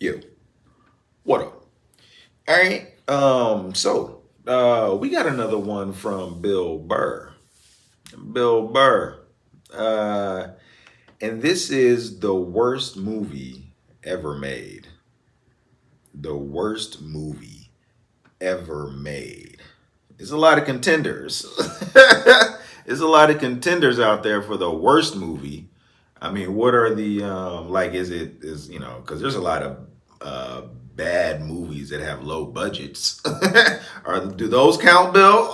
You. What up? All right. We got another one from Bill Burr. Bill Burr. Uh, and this is the worst movie ever made. The worst movie ever made. There's a lot of contenders. There's a lot of contenders out there for the worst movie. I mean, what are the because there's a lot of bad movies that have low budgets. Do those count, Bill?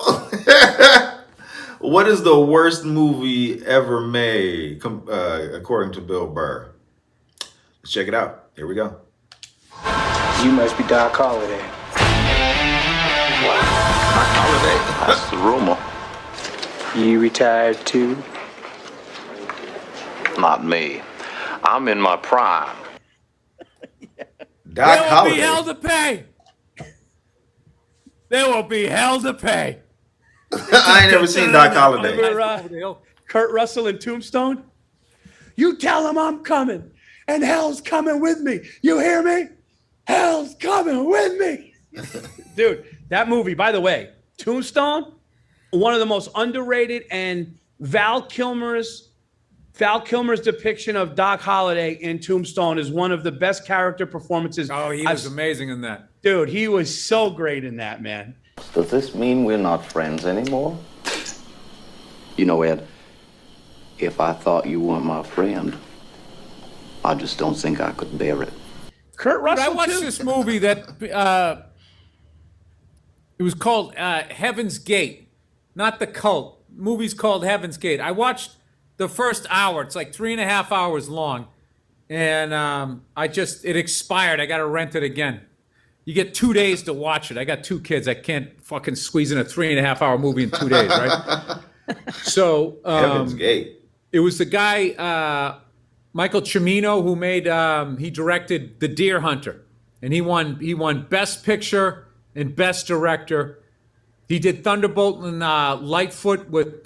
What is the worst movie ever made, according to Bill Burr? Let's check it out. Here we go. You must be Doc Holliday. Holiday. That's the rumor. You retired too? Not me. I'm in my prime. Doc There will Holiday. be hell to pay. There will be hell to pay. I ain't never seen Doc Holiday. Remember Kurt Russell in Tombstone? You tell him I'm coming, and hell's coming with me. You hear me? Hell's coming with me. Dude, that movie, by the way, Tombstone, one of the most underrated, and Val Kilmer's depiction of Doc Holliday in Tombstone is one of the best character performances. Oh, he was amazing in that. Dude, he was so great in that, man. Does this mean we're not friends anymore? You know, Ed, if I thought you weren't my friend, I just don't think I could bear it. Kurt But Russell, I watched too. this movie that it was called Heaven's Gate, not The Cult. The movie's called Heaven's Gate. I watched the first hour. It's like 3.5 hours long, and it expired. I got to rent it again. You get 2 days to watch it. I got 2 kids. I can't fucking squeeze in a 3.5 hour movie in 2 days, right? So Heaven's Gate. it was the guy Michael Cimino who made he directed The Deer Hunter, and he won Best Picture and Best Director. He did Thunderbolt and Lightfoot with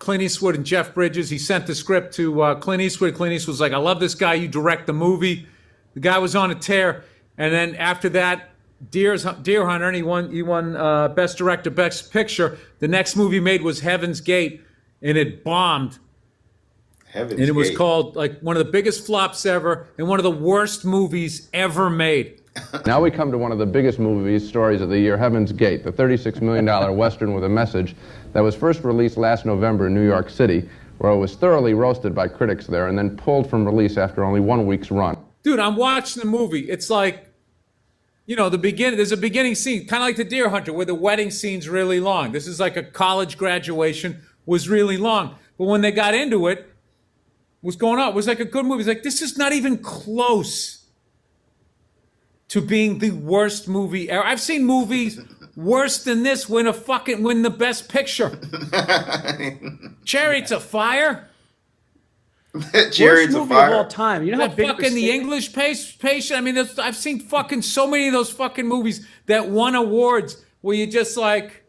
Clint Eastwood and Jeff Bridges. He sent the script to Clint Eastwood. Clint Eastwood was like, "I love this guy. You direct the movie." The guy was on a tear, and then after that, Deer Hunter, and he won Best Director, Best Picture. The next movie he made was Heaven's Gate, and it bombed. Heaven's And it was Gate. called like one of the biggest flops ever and one of the worst movies ever made. Now we come to one of the biggest stories of the year, Heaven's Gate, the $36 million Western with a message that was first released last November in New York City, where it was thoroughly roasted by critics there and then pulled from release after only 1 week's run. Dude, I'm watching the movie. It's like, there's a beginning scene, kind of like The Deer Hunter, where the wedding scene's really long. This is like a college graduation, was really long. But when they got into it, what's going on? It was like a good movie. It's like, this is not even close to being the worst movie ever. I've seen movies worse than this win the Best Picture. Chariots of Fire. Chariots Worst of movie Fire. of all time. You know how big of a Fucking The statement- English Patient. I mean, I've seen fucking so many of those fucking movies that won awards where you just like,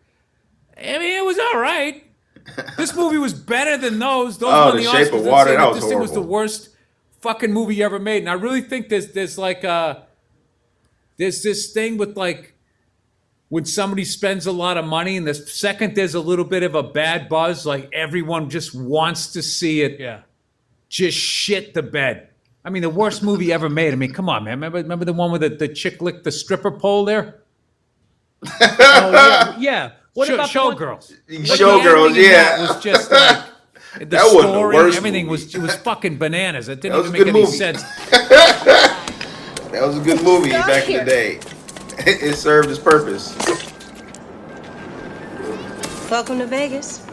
I mean, it was all right. This movie was better than those. Those Oh, won The the Shape Oscars. of They're Water, saying that was this thing was the horrible. worst fucking movie ever made. And I really think there's like there's this thing with like when somebody spends a lot of money and the second there's a little bit of a bad buzz, like everyone just wants to see it. Yeah. Just shit the bed. I mean, the worst movie ever made. I mean, come on, man. Remember the one with the chick licked the stripper pole there? Oh, yeah. What about the one- Showgirls? Showgirls, The ending in that yeah. was just like the That wasn't the story, worst everything movie. was fucking bananas. It That didn't was even a make good any movie. sense. That was a good movie back in the day. It served its purpose. Welcome to Vegas.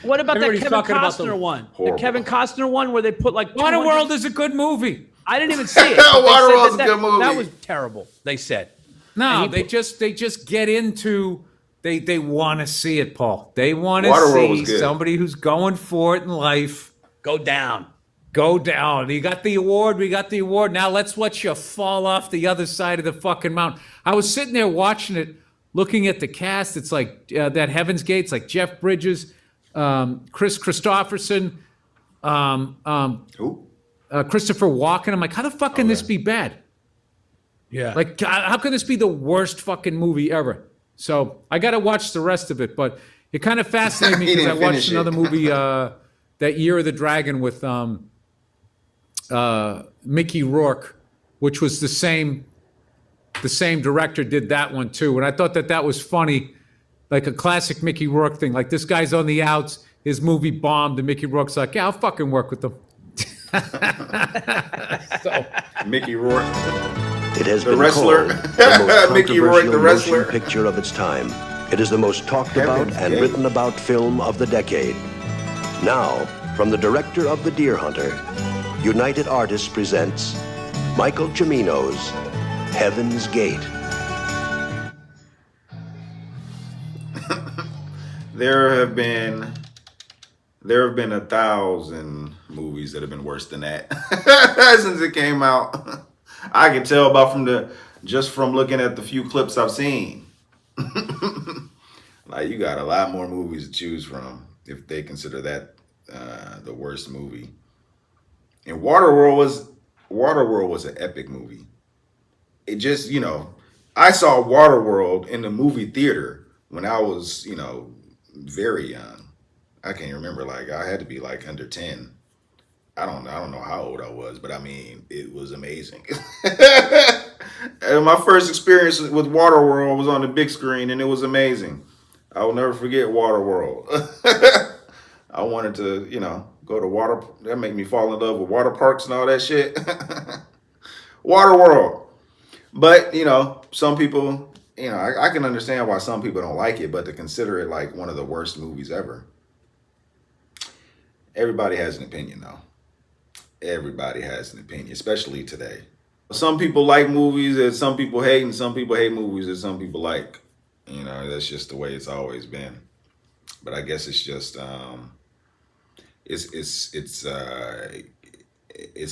What about Everybody's that Kevin talking about the- Costner one? Horrible. The Kevin Costner one where they put like 200 Waterworld is a good movie. I didn't even see it. but they Waterworld's said a good movie. That was terrible, they said. No, And he they just get into they want to see it, Paul. They want to Waterworld was see good. somebody who's going for it in life. Go down. Go down. You got the award. We got the award. Now let's watch you fall off the other side of the fucking mountain. I was sitting there watching it, looking at the cast. It's like that Heaven's Gate. It's like Jeff Bridges, Chris Christopherson, Who? Christopher Walken. I'm like, how the fuck can this be bad? Yeah. Like, how can this be the worst fucking movie ever? So I got to watch the rest of it, but it kind of fascinated me He because I didn't watched finish it. another movie, that Year of the Dragon with Mickey Rourke, which was the same director did that one too, and I thought that was funny, like a classic Mickey Rourke thing. Like, this guy's on the outs, his movie bombed, and Mickey Rourke's like, yeah, I'll fucking work with them. So Mickey Rourke. It has The been wrestler. called the most Mickey Rourke, the controversial wrestler. motion picture of its time. It is the most talked about Heaven's and Gate. written about film of the decade. Now, from the director of The Deer Hunter, United Artists presents Michael Cimino's Heaven's Gate. There have been 1,000 movies that have been worse than that since it came out. I can tell just from looking at the few clips I've seen. Like, you got a lot more movies to choose from if they consider that the worst movie. And Waterworld was an epic movie. It just, I saw Waterworld in the movie theater when I was, very young. I can't remember. Like, I had to be like under 10. I don't know how old I was, but I mean, it was amazing. And my first experience with Waterworld was on the big screen, and it was amazing. I will never forget Waterworld. I wanted to, go to water. That made me fall in love with water parks and all that shit. Waterworld. But, some people, I can understand why some people don't like it, but to consider it like one of the worst movies ever. Everybody has an opinion, though. Everybody has an opinion, especially today. Some people like movies that some people hate, and some people hate movies that some people like. That's just the way it's always been. But I guess it's just it's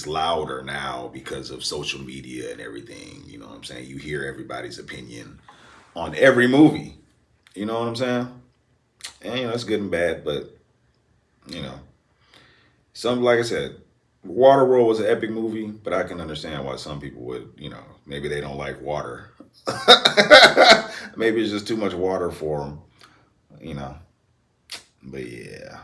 louder now because of social media and everything. You know what I'm saying? You hear everybody's opinion on every movie. You know what I'm saying? And it's good and bad, but like I said, Waterworld was an epic movie, but I can understand why some people would, maybe they don't like water. Maybe it's just too much water for them, But yeah.